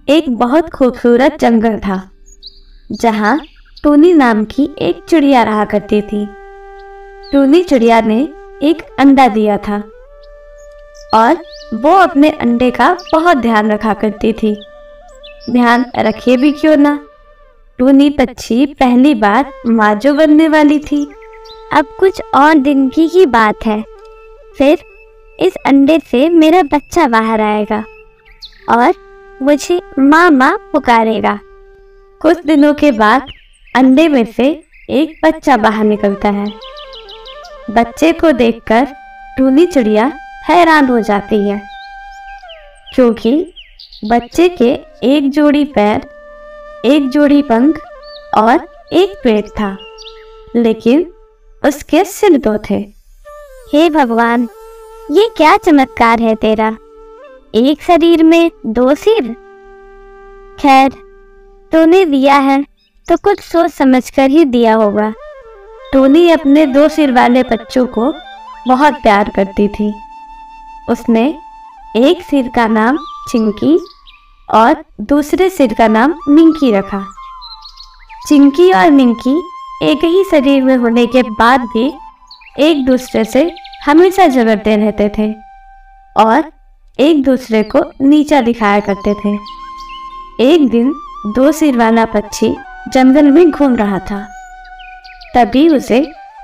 एक बहुत खूबसूरत जंगल था जहाँ टूनी नाम की एक चिड़िया रहा करती थी। टूनी चिड़िया ने एक अंडा दिया था और वो अपने अंडे का बहुत ध्यान रखा करती थी। ध्यान रखे भी क्यों ना, टूनी पक्षी पहली बार माँ जो बनने वाली थी। अब कुछ और दिन की ही बात है, फिर इस अंडे से मेरा बच्चा बाहर आएगा और मुझे माँ माँ पुकारेगा। कुछ दिनों के बाद अंडे में से एक बच्चा बाहर निकलता है। बच्चे को देखकर टूनी चिड़िया हैरान हो जाती है, क्योंकि बच्चे के एक जोड़ी पैर, एक जोड़ी पंख और एक पेट था, लेकिन उसके सिर दो थे। हे भगवान, ये क्या चमत्कार है तेरा, एक शरीर में दो सिर। खैर, तूने दिया है तो कुछ सोच समझकर ही दिया होगा। टूनी अपने दो सिर वाले बच्चों को बहुत प्यार करती थी। उसने एक सिर का नाम चिंकी और दूसरे सिर का नाम मिंकी रखा। चिंकी और मिंकी एक ही शरीर में होने के बाद भी एक दूसरे से हमेशा झगड़ते रहते थे और एक दूसरे को नीचा दिखाया करते थे। एक दिन दो सिर वाला पक्षी जंगल में घूम रहा था, तभी उसे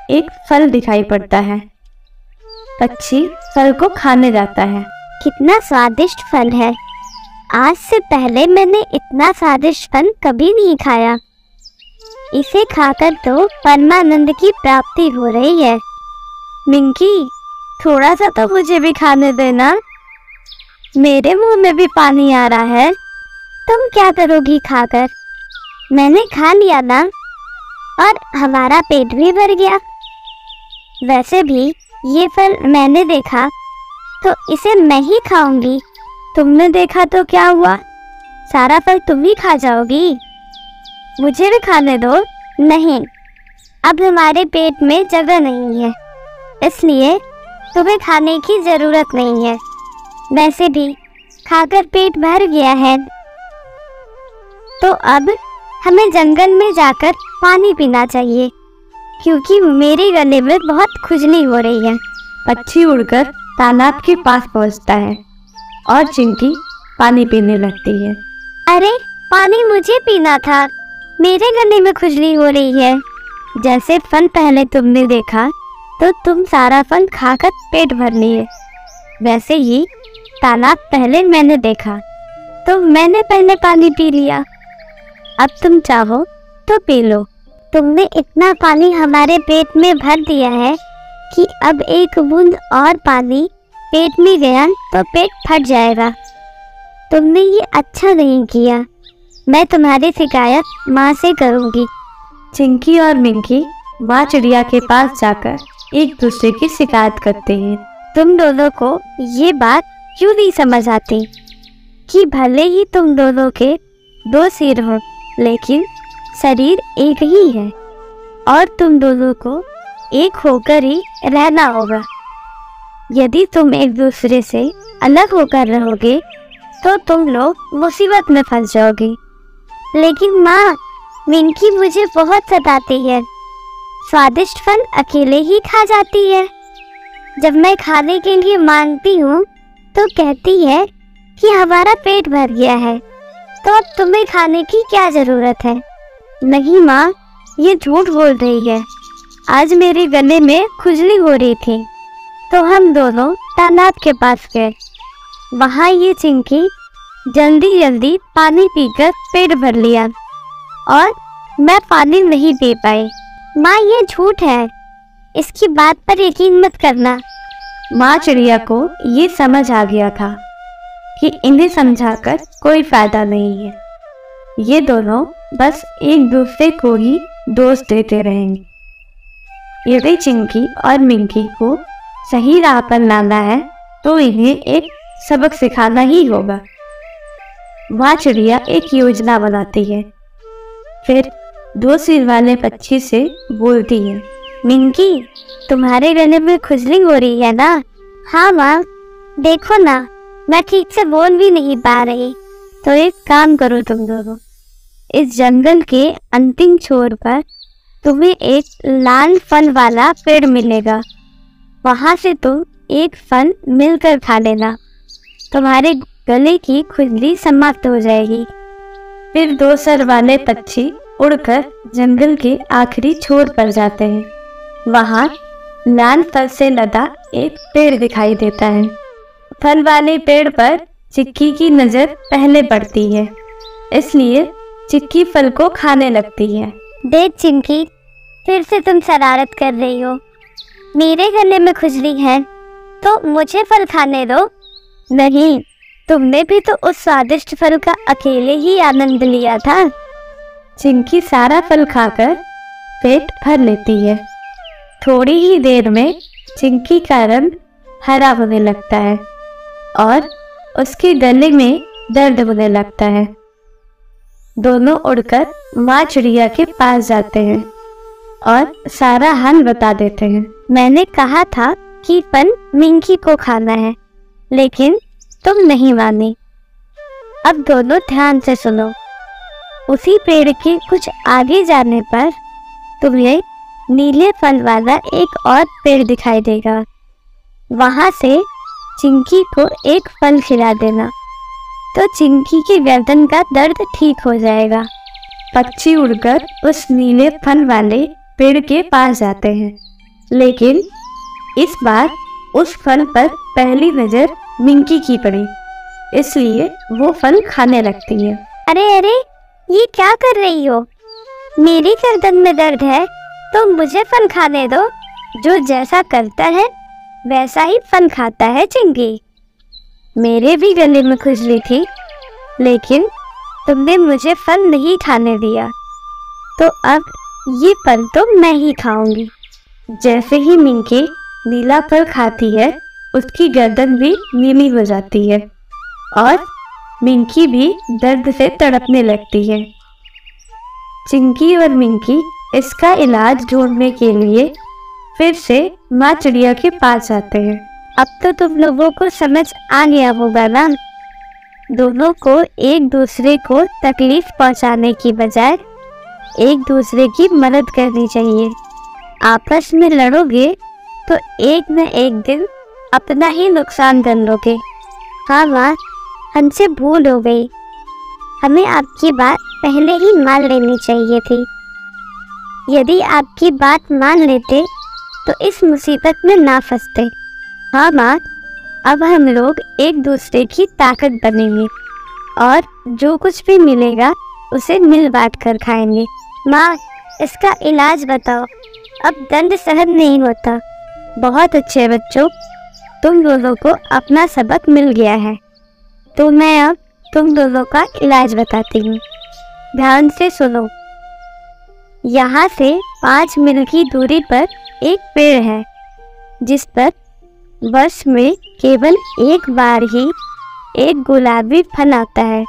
एक फल दिखाई पड़ता है। पक्षी फल को खाने जाता है। कितना स्वादिष्ट फल है, आज से पहले मैंने इतना स्वादिष्ट फल कभी नहीं खाया। इसे खाकर तो परमानंद की प्राप्ति हो रही है। मिंकी, थोड़ा सा तो मुझे भी खाने देना, मेरे मुंह में भी पानी आ रहा है। तुम क्या करोगी खाकर? मैंने खा लिया ना और हमारा पेट भी भर गया। वैसे भी ये फल मैंने देखा तो इसे मैं ही खाऊंगी। तुमने देखा तो क्या हुआ, सारा फल तुम ही खा जाओगी। मुझे भी खाने दो। नहीं, अब हमारे पेट में जगह नहीं है, इसलिए तुम्हें खाने की जरूरत नहीं है। वैसे भी खाकर पेट भर गया है। तो अब हमें जंगल में जाकर पानी पीना चाहिए, क्योंकि मेरे गले में बहुत खुजली हो रही है। पक्षी उड़कर तालाब के पास पहुंचता है और चिंकी पानी पीने लगती है। अरे, पानी मुझे पीना था, मेरे गले में खुजली हो रही है। जैसे फल पहले तुमने देखा तो तुम सारा फल खाकर पेट भर लिए, वैसे ही तालाब पहले मैंने देखा तो मैंने पहले पानी पी लिया। अब तुम चाहो तो पी लो। तुमने इतना पानी हमारे पेट में भर दिया है कि अब एक बूंद और पानी पेट में गया तो पेट फट जाएगा। तुमने ये अच्छा नहीं किया। मैं तुम्हारी शिकायत माँ से करूँगी। चिंकी और मिंकी माँ चिड़िया के पास जाकर एक दूसरे की शिकायत करते हैं। तुम दोनों को ये बात क्यों नहीं समझ आती कि भले ही तुम दोनों के दो सिर हो, लेकिन शरीर एक ही है और तुम दोनों को एक होकर ही रहना होगा। यदि तुम एक दूसरे से अलग होकर रहोगे तो तुम लोग मुसीबत में फंस जाओगे। लेकिन माँ, मिंकी मुझे बहुत सताती है। स्वादिष्ट फल अकेले ही खा जाती है। जब मैं खाने के लिए मांगती हूँ तो कहती है कि हमारा पेट भर गया है, तो अब तुम्हें खाने की क्या जरूरत है। नहीं माँ, ये झूठ बोल रही है। आज मेरे गले में खुजली हो रही थी तो हम दोनों तालाब के पास गए। वहाँ ये चिंकी जल्दी जल्दी पानी पीकर पेट भर लिया और मैं पानी नहीं पी पाई। माँ, ये झूठ है, इसकी बात पर यकीन मत करना। माँ चिड़िया को ये समझ आ गया था कि इन्हें समझाकर कोई फायदा नहीं है। ये दोनों बस एक दूसरे को ही दोष देते रहेंगे। यदि चिंकी और मिंकी को सही राह पर लाना है तो इन्हें एक सबक सिखाना ही होगा। माँ चिड़िया एक योजना बनाती है। फिर दो सिर वाले पक्षी से बोलती है, मिंकी, तुम्हारे गले में खुजली हो रही है ना? हाँ माँ, देखो ना, मैं ठीक से बोल भी नहीं पा रही। तो एक काम करो तुम दोनों, इस जंगल के अंतिम छोर पर तुम्हें एक लाल फल वाला पेड़ मिलेगा, वहां से तुम एक फल मिलकर खा लेना, तुम्हारे गले की खुजली समाप्त हो जाएगी। फिर दो सर वाले पक्षी उड़कर जंगल के आखिरी छोर पर जाते हैं। वहां लाल फल से लदा एक पेड़ दिखाई देता है। फल वाले पेड़ पर चिक्की की नजर पहले पड़ती है, इसलिए चिक्की फल को खाने लगती है। देख चिंकी, फिर से तुम शरारत कर रही हो। मेरे गले में खुजली है तो मुझे फल खाने दो। नहीं, तुमने भी तो उस स्वादिष्ट फल का अकेले ही आनंद लिया था। चिंकी सारा फल खाकर पेट भर लेती है। थोड़ी ही देर में चिंकी का रंग हरा होने लगता है और उसके गले में दर्द होने लगता है। दोनों उड़कर माँ चिड़िया के पास जाते हैं और सारा हाल बता देते हैं। मैंने कहा था कि फल मिंकी को खाना है, लेकिन तुम नहीं मानी। अब दोनों ध्यान से सुनो। उसी पेड़ के कुछ आगे जाने पर तुम्हें नीले फल वाला एक और पेड़ दिखाई देगा। वहां से चिंकी को एक फल खिला देना, तो चिंकी की गर्दन का दर्द ठीक हो जाएगा। पक्षी उड़कर उस नीले फल वाले पेड़ के पास जाते हैं, लेकिन इस बार उस फल पर पहली नजर मिंकी की पड़ी, इसलिए वो फल खाने लगती है। अरे अरे, ये क्या कर रही हो? मेरी गर्दन में दर्द है तो मुझे फल खाने दो। जो जैसा करता है वैसा ही फल खाता है चिंकी। मेरे भी गले में खुजली थी, लेकिन तुमने मुझे फल नहीं खाने दिया, तो अब ये फल तो मैं ही खाऊंगी। जैसे ही मिंकी नीला फल खाती है, उसकी गर्दन भी नीली हो जाती है और मिंकी भी दर्द से तड़पने लगती है। चिंकी और मिंकी इसका इलाज ढूंढने के लिए फिर से माँ चिड़िया के पास आते हैं। अब तो तुम लोगों को समझ आ गया होगा ना, दोनों को एक दूसरे को तकलीफ पहुंचाने की बजाय एक दूसरे की मदद करनी चाहिए। आपस में लड़ोगे तो एक न एक दिन अपना ही नुकसान कर लोगे। हाँ माँ, हमसे भूल हो गई। हमें आपकी बात पहले ही मान लेनी चाहिए थी। यदि आपकी बात मान लेते तो इस मुसीबत में ना फंसते। हाँ माँ, अब हम लोग एक दूसरे की ताकत बनेंगे और जो कुछ भी मिलेगा उसे मिल बांट कर खाएंगे। माँ, इसका इलाज बताओ, अब दर्द सहन नहीं होता। बहुत अच्छे बच्चों, तुम दोनों को अपना सबक मिल गया है, तो मैं अब तुम दोनों का इलाज बताती हूँ। ध्यान से सुनो। यहाँ से 5 मील की दूरी पर एक पेड़ है, जिस पर वर्ष में केवल एक बार ही एक गुलाबी फल आता है।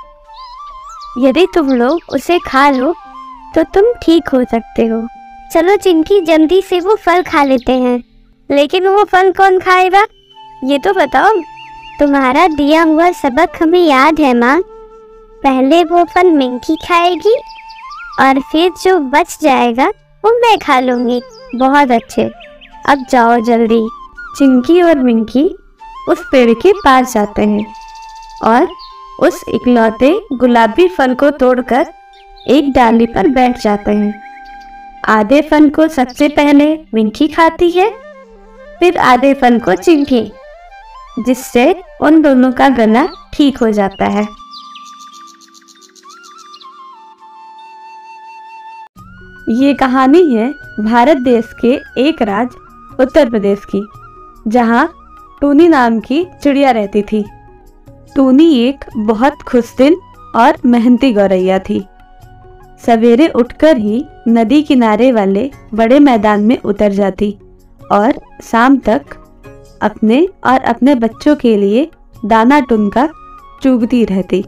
यदि तुम लोग उसे खा लो तो तुम ठीक हो सकते हो। चलो चिंकी, जल्दी से वो फल खा लेते हैं। लेकिन वो फल कौन खाएगा, ये तो बताओ। तुम्हारा दिया हुआ सबक हमें याद है माँ। पहले वो फल मिंकी खाएगी और फिर जो बच जाएगा वो मैं खा लूंगी। बहुत अच्छे, अब जाओ जल्दी। चिंकी और मिंकी उस पेड़ के पास जाते हैं और उस इकलौते गुलाबी फल को तोड़कर एक डाली पर बैठ जाते हैं। आधे फल को सबसे पहले मिंकी खाती है, फिर आधे फल को चिंकी, जिससे उन दोनों का गला ठीक हो जाता है। ये कहानी है भारत देश के एक राज्य उत्तर प्रदेश की, जहाँ टूनी नाम की चिड़िया रहती थी। टूनी एक बहुत खुशदिल और मेहनती गौरैया थी। सवेरे उठकर ही नदी किनारे वाले बड़े मैदान में उतर जाती और शाम तक अपने और अपने बच्चों के लिए दाना टुनका चुगती रहती।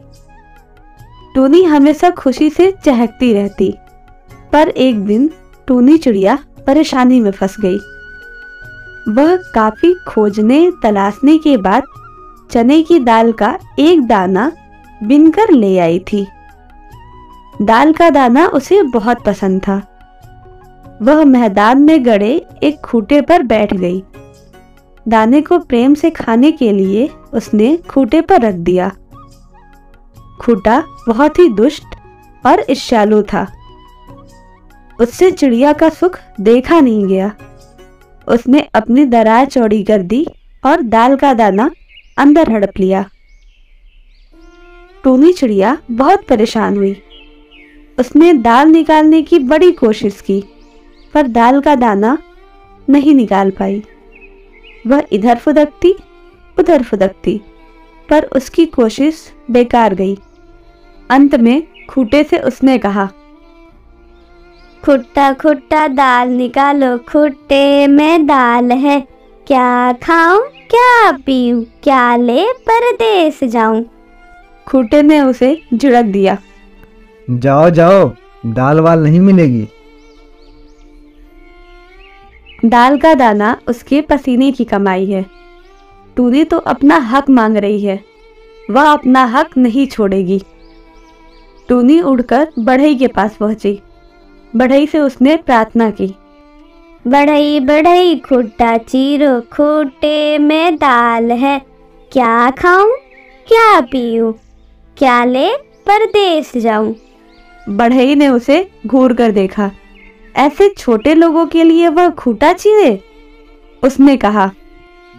टूनी हमेशा खुशी से चहकती रहती, पर एक दिन टूनी चिड़िया परेशानी में फंस गई। वह काफी खोजने तलाशने के बाद चने की दाल का एक दाना बीनकर ले आई थी। दाल का दाना उसे बहुत पसंद था। वह मैदान में गड़े एक खूंटे पर बैठ गई। दाने को प्रेम से खाने के लिए उसने खूंटे पर रख दिया। खूंटा बहुत ही दुष्ट और ईर्ष्यालु था। उससे चिड़िया का सुख देखा नहीं गया। उसने अपनी दरार चौड़ी कर दी और दाल का दाना अंदर हड़प लिया। टूनी चिड़िया बहुत परेशान हुई। उसने दाल निकालने की बड़ी कोशिश की, पर दाल का दाना नहीं निकाल पाई। वह इधर फुदकती उधर फुदकती, पर उसकी कोशिश बेकार गई। अंत में खूंटे से उसने कहा, खुट्टा खुट्टा दाल निकालो, खुट्टे में दाल है। क्या खाऊं क्या पीऊं, क्या ले परदेस जाऊं। खूंटे ने उसे झिड़क दिया। जाओ जाओ, दाल वाल नहीं मिलेगी। दाल का दाना उसके पसीने की कमाई है। टूनी तो अपना हक मांग रही है। वह अपना हक नहीं छोड़ेगी। टूनी उड़कर बढ़ई के पास पहुंची। बढ़ई से उसने प्रार्थना की, बढ़ई बढ़ई खुट्टा चीरो, खूंटे में दाल है। क्या खाऊं क्या पीऊं, क्या ले परदेस जाऊं। बढ़ई ने उसे घूर कर देखा। ऐसे छोटे लोगों के लिए वह खूंटा चीरे। उसने कहा,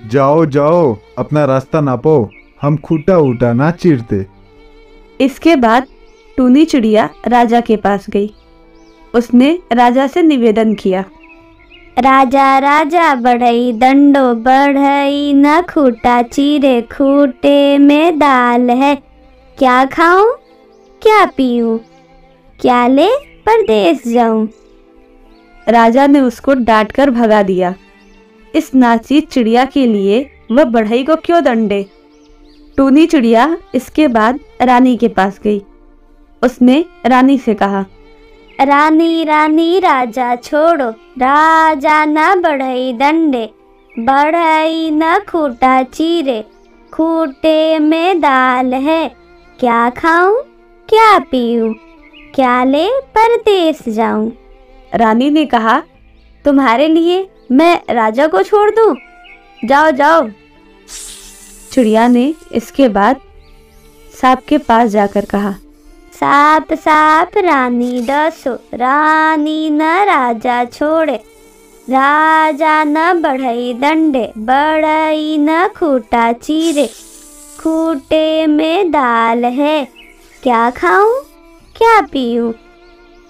जाओ जाओ, अपना रास्ता नापो, हम खूंटा ऊटा ना चीरते। इसके बाद टूनी चिड़िया राजा के पास गई। उसने राजा से निवेदन किया, राजा राजा बढ़ई दंडो, बढ़ई न खूंटा चीरे, खूंटे में दाल है। क्या खाऊं क्या पीऊं, क्या ले परदेस जाऊं। राजा ने उसको डांट कर भगा दिया। इस नाचीज चिड़िया के लिए वह बढ़ई को क्यों दंडे। टूनी चिड़िया इसके बाद रानी के पास गई। उसने रानी से कहा, रानी रानी राजा छोड़ो, राजा न बढ़ई दंडे, बढ़ई न खूंटा चीरे, खूंटे में दाल है। क्या खाऊं क्या पीऊं, क्या ले परदेस जाऊं। रानी ने कहा, तुम्हारे लिए मैं राजा को छोड़ दूं? जाओ जाओ। चिड़िया ने इसके बाद सांप के पास जाकर कहा, साप साप रानी डसो, रानी न राजा छोड़े, राजा न बढ़ई दंडे, बढ़ई न खूंटा चीरे, खूंटे में दाल है। क्या खाऊं क्या पीऊं,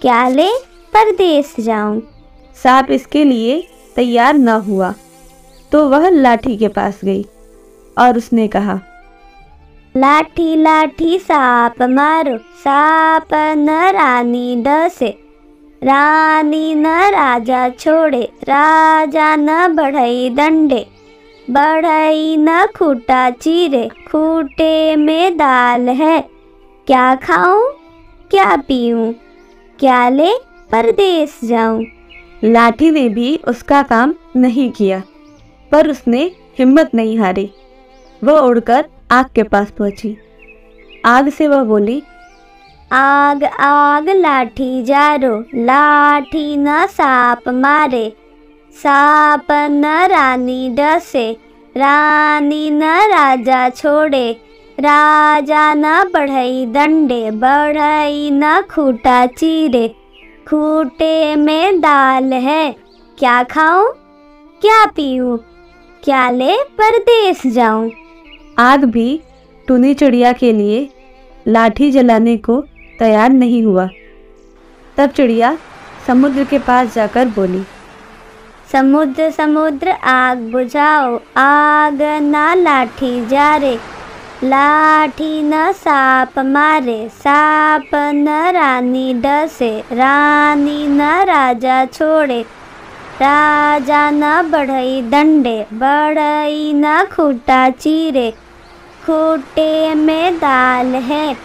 क्या ले परदेस जाऊं। सांप इसके लिए तैयार न हुआ तो वह लाठी के पास गई और उसने कहा, लाठी लाठी सांप मारो, सांप न रानी डसे, रानी न राजा छोड़े, राजा न बढ़ई दंडे, बढ़ई न खूंटा चीरे, खूंटे में दाल है। क्या खाऊं क्या पीऊं, क्या ले परदेस जाऊं। लाठी ने भी उसका काम नहीं किया, पर उसने हिम्मत नहीं हारी। वह उड़कर आग के पास पहुंची। आग से वह बोली, आग आग लाठी जारो, लाठी न सांप मारे, सांप न रानी डसे, रानी न राजा छोड़े, राजा न बढ़ई दंडे, बढ़ई न खूंटा चीरे, खूंटे में दाल है। क्या खाऊं क्या पीऊं, क्या ले परदेस जाऊं। आग भी टूनी चिड़िया के लिए लाठी जलाने को तैयार नहीं हुआ। तब चिड़िया समुद्र के पास जाकर बोली, समुद्र समुद्र आग बुझाओ, आग ना लाठी जारे, लाठी न सांप मारे, सांप न रानी डसे, रानी न राजा छोड़े, राजा न बढ़ई दंडे, बढ़ई न खूंटा चीरे, खूंटे में दाल है।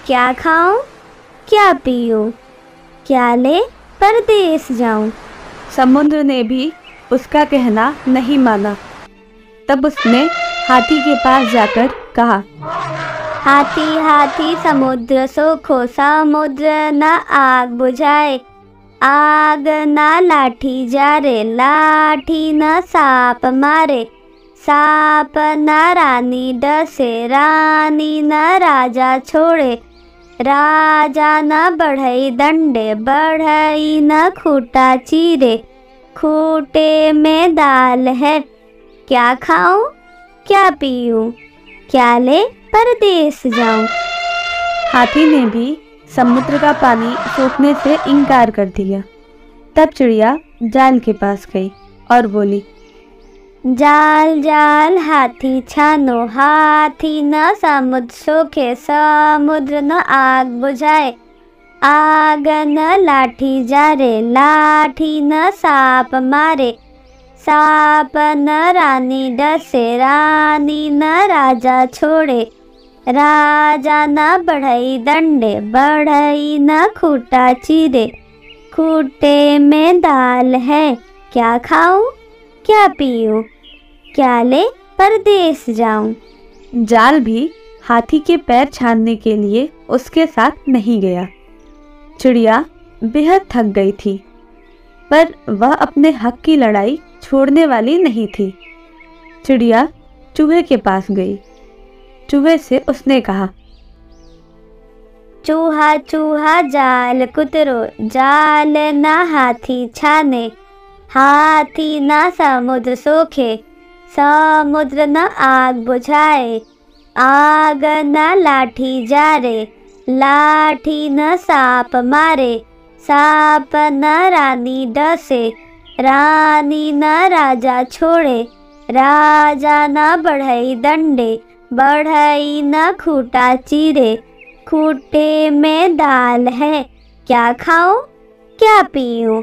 क्या खाऊं क्या पीऊं, क्या ले परदेस जाऊं। समुद्र ने भी उसका कहना नहीं माना। तब उसने हाथी के पास जाकर कहा, हाथी हाथी समुद्र सोखो, समुद्र न आग बुझाए, आग न लाठी जारे, लाठी न सांप मारे, सांप न रानी डसे, रानी न राजा छोड़े, राजा न बढ़ई दंडे, बढ़ई न खूटा चीरे, खूटे में दाल है, क्या खाऊं क्या पीऊं, क्या ले परदेस जाऊं। हाथी ने भी समुद्र का पानी सोखने से इनकार कर दिया। तब चिड़िया जाल के पास गई और बोली, जाल जाल हाथी छानो, हाथी न समुद्र सोखे, समुद्र न आग बुझाए, आग न लाठी जारे, लाठी न सांप मारे, सांप न रानी डसे, रानी न राजा छोड़े, राजा न बढ़ई दंडे, बढ़ई न खूटा चीरे, खूटे में दाल है, क्या खाऊं क्या पीऊं, क्या ले परदेस जाऊं। जाल भी हाथी के पैर छानने के लिए उसके साथ नहीं गया। चिड़िया बेहद थक गई थी, पर वह अपने हक की लड़ाई छोड़ने वाली नहीं थी। चिड़िया चूहे के पास गई। चूहे से उसने कहा, चूहा चूहा जाल कुतरो, जाल ना हाथी छाने, हाथी ना समुद्र सोखे, समुद्र न आग बुझाए, आग न लाठी जारे, लाठी न सांप मारे, सांप न रानी डसे, रानी न राजा छोड़े, राजा न बढ़ई दंडे, बढ़ई न खूटा चीरे, खूटे में दाल है, क्या खाऊं क्या पीऊं,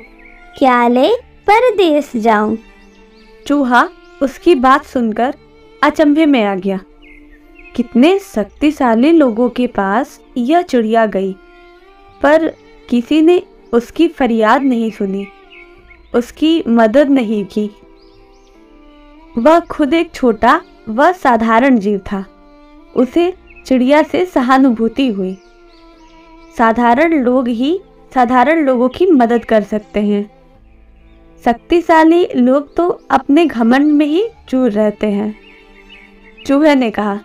क्या ले परदेस जाऊं। चूहा उसकी बात सुनकर अचंभे में आ गया। कितने शक्तिशाली लोगों के पास यह चिड़िया गई, पर किसी ने उसकी फरियाद नहीं सुनी, उसकी मदद नहीं की। वह खुद एक छोटा व साधारण जीव था। उसे चिड़िया से सहानुभूति हुई। साधारण लोग ही साधारण लोगों की मदद कर सकते हैं। शक्तिशाली लोग तो अपने घमंड में ही चूर रहते हैं। चूहे ने कहा,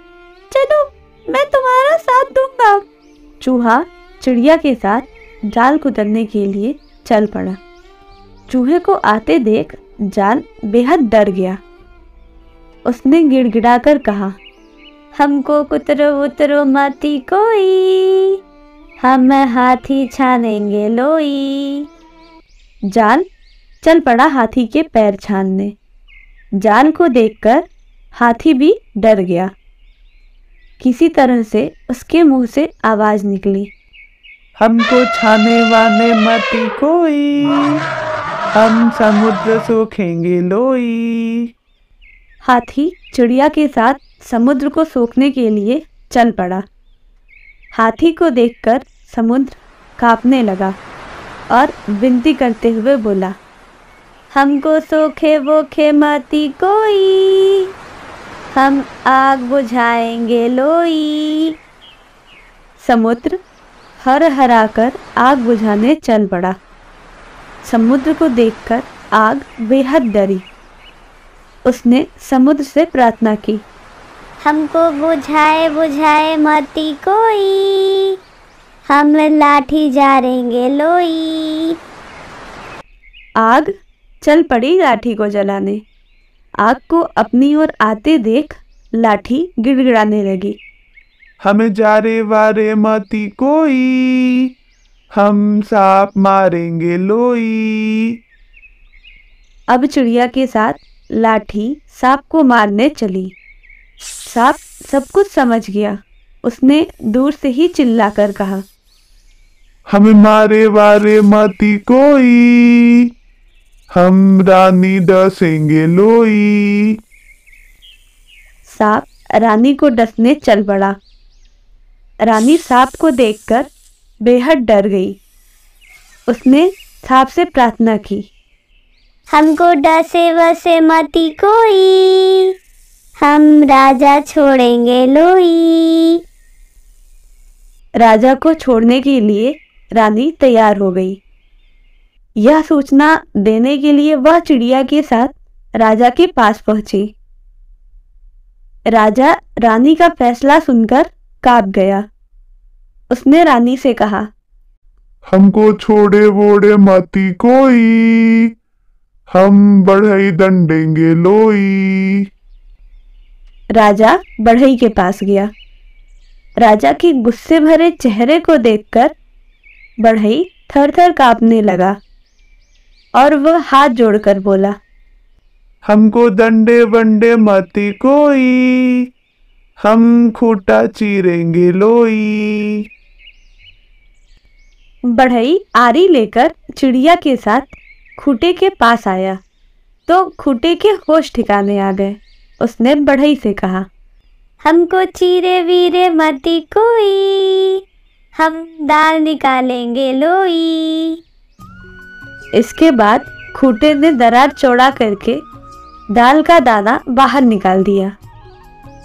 चलो मैं तुम्हारा साथ दूंगा। चूहा चिड़िया के साथ जाल कुतरने के लिए चल पड़ा। चूहे को आते देख जाल बेहद डर गया। उसने गिड़गिड़ाकर कहा, हमको कुतरो उतरो मती कोई, हम हाथी छानेंगे लोई। जाल चल पड़ा हाथी के पैर छानने। जाल को देखकर हाथी भी डर गया। किसी तरह से उसके मुंह से आवाज निकली, हमको छाने वाने मती कोई, हम समुद्र सोखेंगे लोई। हाथी चिड़िया के साथ समुद्र को सोखने के लिए चल पड़ा। हाथी को देखकर समुद्र कांपने लगा और विनती करते हुए बोला, हमको सोखे वोखे मती कोई, हम आग बुझाएंगे लोई। समुद्र हर हराकर आग बुझाने चल पड़ा। समुद्र को देखकर आग बेहद डरी। उसने समुद्र से प्रार्थना की, हमको बुझाए बुझाए मती कोई, हम लाठी जारेंगे लोई। आग चल पड़ी लाठी को जलाने। आग को अपनी ओर आते देख लाठी गिड़गिड़ाने लगी, हमें जारे वारे मती कोई, हम सांप मारेंगे लोई। अब चिड़िया के साथ लाठी सांप को मारने चली। सांप सब कुछ समझ गया। उसने दूर से ही चिल्लाकर कहा, हमें मारे वारे मती कोई, हम रानी डसेंगे लोई। सांप रानी को डसने चल पड़ा। रानी सांप को देखकर बेहद डर गई। उसने सांप से प्रार्थना की। हमको डसे वसे मती कोई, हम राजा छोड़ेंगे लोई। राजा को छोड़ने के लिए रानी तैयार हो गई। यह सूचना देने के लिए वह चिड़िया के साथ राजा के पास पहुंची। राजा रानी का फैसला सुनकर कांप गया। उसने रानी से कहा, हमको छोड़े वोड़े मती कोई, हम बढ़ई दंडेंगे लोई। राजा बढ़ई के पास गया। राजा के गुस्से भरे चेहरे को देखकर बढ़ई थर थर कांपने लगा और वह हाथ जोड़कर बोला, हमको दंडे वंडे मती कोई, हम खूटा चीरेंगे लोई। बढ़ई आरी लेकर चिड़िया के साथ खूटे के पास आया तो खूटे के होश ठिकाने आ गए। उसने बढ़ई से कहा, हमको चीरे वीरे मती कोई, हम दाल निकालेंगे लोई। इसके बाद खूटे ने दरार चौड़ा करके दाल का दाना बाहर निकाल दिया।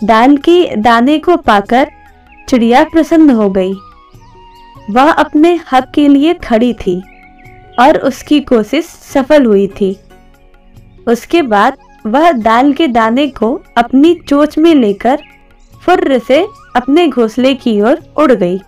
दाल के दाने को पाकर चिड़िया प्रसन्न हो गई। वह अपने हक के लिए खड़ी थी और उसकी कोशिश सफल हुई थी। उसके बाद वह दाल के दाने को अपनी चोंच में लेकर फुर्र से अपने घोंसले की ओर उड़ गई।